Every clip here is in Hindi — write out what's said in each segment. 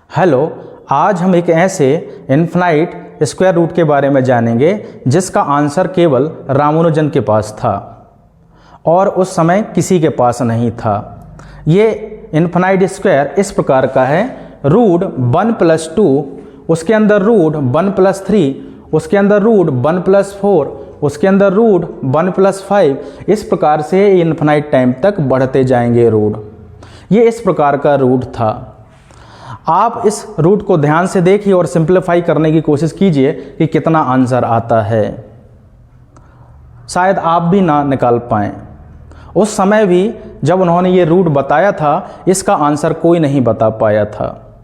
हेलो, आज हम एक ऐसे इनफाइनाइट स्क्वायर रूट के बारे में जानेंगे जिसका आंसर केवल रामानुजन के पास था और उस समय किसी के पास नहीं था। ये इनफाइनाइट स्क्वायर इस प्रकार का है, रूट 1+2, उसके अंदर रूट 1+3, उसके अंदर रूट 1+4, उसके अंदर रूट 1+5। इस प्रकार से इनफाइनाइट टाइम तक बढ़ते जाएंगे रूट। ये इस प्रकार का रूट था। आप इस रूट को ध्यान से देखिए और सिंप्लीफाई करने की कोशिश कीजिए कि कितना आंसर आता है। शायद आप भी ना निकाल पाएं। उस समय भी जब उन्होंने ये रूट बताया था, इसका आंसर कोई नहीं बता पाया था।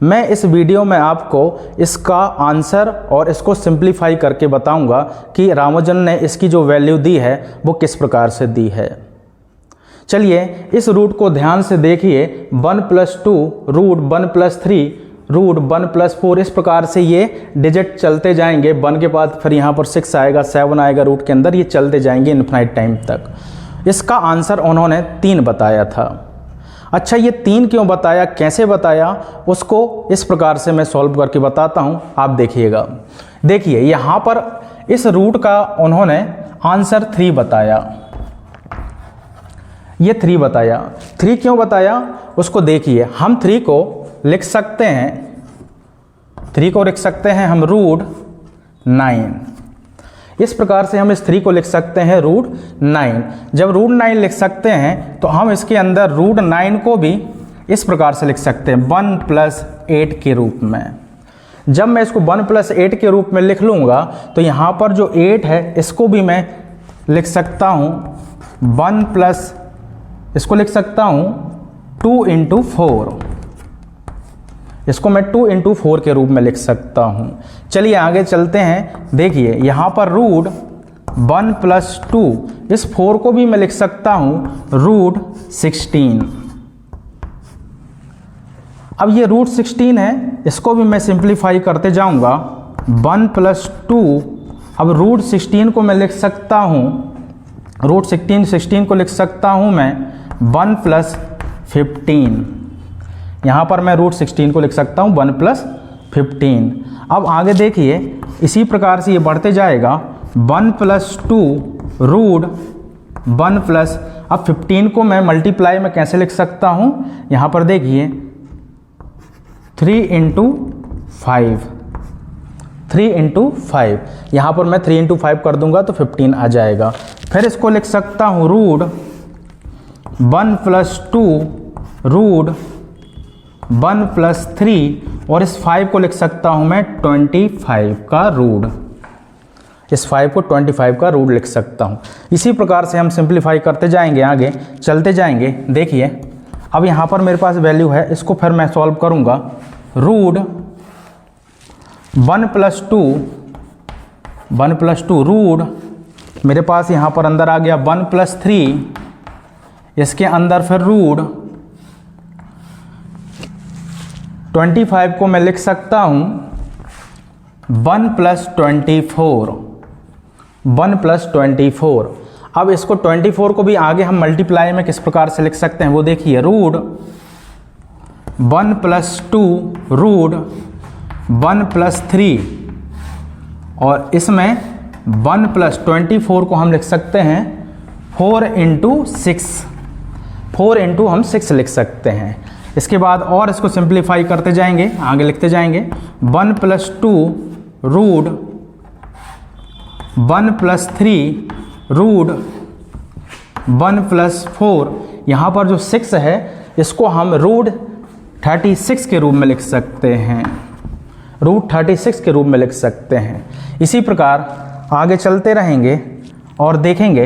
मैं इस वीडियो में आपको इसका आंसर और इसको सिंप्लीफाई करके बताऊंगा कि रामानुजन ने इसकी जो वैल्यू दी है वो किस प्रकार से दी है। चलिए इस रूट को ध्यान से देखिए। 1+2 रूट 1+3 रूट 1+4, इस प्रकार से ये डिजिट चलते जाएंगे। 1 के बाद फिर यहाँ पर 6 आएगा, 7 आएगा रूट के अंदर, ये चलते जाएंगे इनफाइनाइट टाइम तक। इसका आंसर उन्होंने 3 बताया था। अच्छा, ये 3 क्यों बताया, कैसे बताया, उसको इस प्रकार से मैं सॉल्व करके बताता हूँ, आप देखिएगा। देखिए यहाँ पर इस रूट का उन्होंने आंसर 3 बताया। ये 3 बताया। 3 क्यों बताया उसको देखिए। हम 3 को लिख सकते हैं, 3 को लिख सकते हैं हम रूट 9। इस प्रकार से हम इस 3 को लिख सकते हैं रूट 9। जब रूट 9 लिख सकते हैं तो हम इसके अंदर रूट 9 को भी इस प्रकार से लिख सकते हैं 1+8 के रूप में। जब मैं इसको 1+8 के रूप में लिख लूँगा तो यहाँ पर जो 8 है इसको भी मैं लिख सकता हूँ 1+, इसको लिख सकता हूँ 2×4। इसको मैं 2×4 के रूप में लिख सकता हूँ। चलिए आगे चलते हैं। देखिए यहाँ पर रूट 1+2, इस 4 को भी मैं लिख सकता हूँ रूट 16। अब ये रूट 16 है, इसको भी मैं सिंप्लीफाई करते जाऊँगा। 1+2, अब रूट 16 को मैं लिख सकता हूँ, रूट 16 को लिख सकता हूँ मैं 1+15। यहाँ पर मैं रूट 16 को लिख सकता हूँ 1+15। अब आगे देखिए इसी प्रकार से ये बढ़ते जाएगा। 1+2 रूट 1+, अब 15 को मैं मल्टीप्लाई में कैसे लिख सकता हूँ, यहाँ पर देखिए 3×5, 3×5। यहाँ पर मैं 3×5 कर दूंगा तो 15 आ जाएगा। फिर इसको लिख सकता हूँ रूट 1+2 रूट 1+3, और इस 5 को लिख सकता हूँ मैं 25 का रूट। इस 5 को 25 का रूट लिख सकता हूँ। इसी प्रकार से हम सिंप्लीफाई करते जाएंगे, आगे चलते जाएंगे। देखिए अब यहाँ पर मेरे पास वैल्यू है, इसको फिर मैं सॉल्व करूँगा। रूट 1+2 रूट, मेरे पास यहाँ पर अंदर आ गया 1+3, इसके अंदर फिर रूट 25 को मैं लिख सकता हूँ 1+24। अब इसको 24 को भी आगे हम मल्टीप्लाई में किस प्रकार से लिख सकते हैं वो देखिए। रूट 1+2 रूट 1+3, और इसमें 1+24 को हम लिख सकते हैं 4×6, 4× हम 6 लिख सकते हैं। इसके बाद और इसको सिंप्लीफाई करते जाएंगे, आगे लिखते जाएंगे। 1+2 रूट 1+3 रूट 1+4, यहाँ पर जो 6 है इसको हम रूट 36 के रूप में लिख सकते हैं, रूट 36 के रूप में लिख सकते हैं। इसी प्रकार आगे चलते रहेंगे और देखेंगे।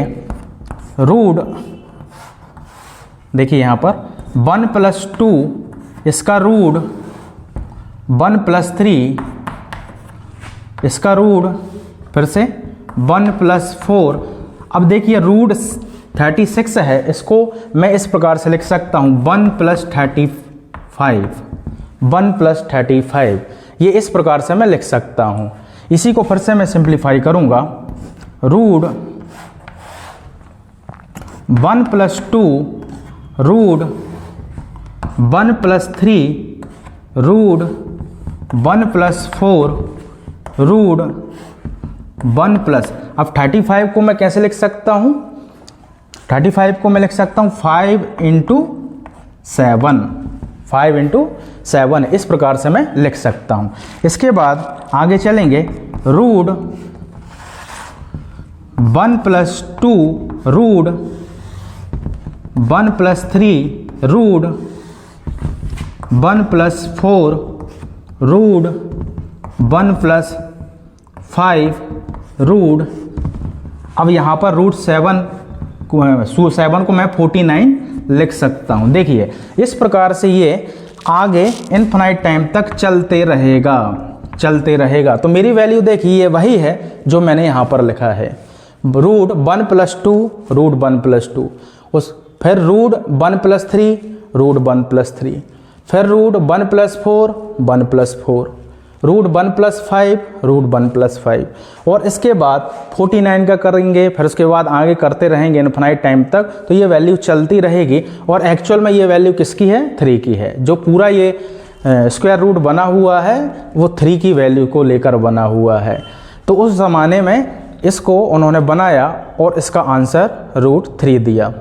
रूट देखिए यहाँ पर 1+2, इसका रूट 1+3, इसका रूट फिर से 1+4। अब देखिए रूट 36 है, इसको मैं इस प्रकार से लिख सकता हूँ 1+35, 1+35। ये इस प्रकार से मैं लिख सकता हूँ। इसी को फिर से मैं सिंप्लीफाई करूँगा। Root 1+2 root 1+3 root 1 + 4 root 1 plus, अब 35 को मैं कैसे लिख सकता हूँ? 35 को मैं लिख सकता हूँ 5 × 7, 5 × 7, इस प्रकार से मैं लिख सकता हूँ। इसके बाद आगे चलेंगे, root 1 + 2 root 1 + 3 root 1 + 4 root 1 + 5 root, अब यहाँ पर रूट 7 को मैं 49 लिख सकता हूँ। देखिए इस प्रकार से ये आगे इनफिनाइट टाइम तक चलते रहेगा। तो मेरी वैल्यू देखिए ये वही है जो मैंने यहाँ पर लिखा है, रूट 1 + 2 रूट 1 + 2, फिर रूट 1 + 3 रूट 1 + 3, फिर रूट 1 + 4 1 + 4, रूट 1 + 5 रूट 1 + 5, और इसके बाद 49 का करेंगे, फिर उसके बाद आगे करते रहेंगे इनफिनाइट टाइम तक। तो ये वैल्यू चलती रहेगी, और एक्चुअल में ये वैल्यू किसकी है? 3 की है। जो पूरा ये स्क्वायर रूट बना हुआ है वो 3 की वैल्यू को लेकर बना हुआ है। तो उस ज़माने में इसको उन्होंने बनाया और इसका आंसर रूट 3 दिया।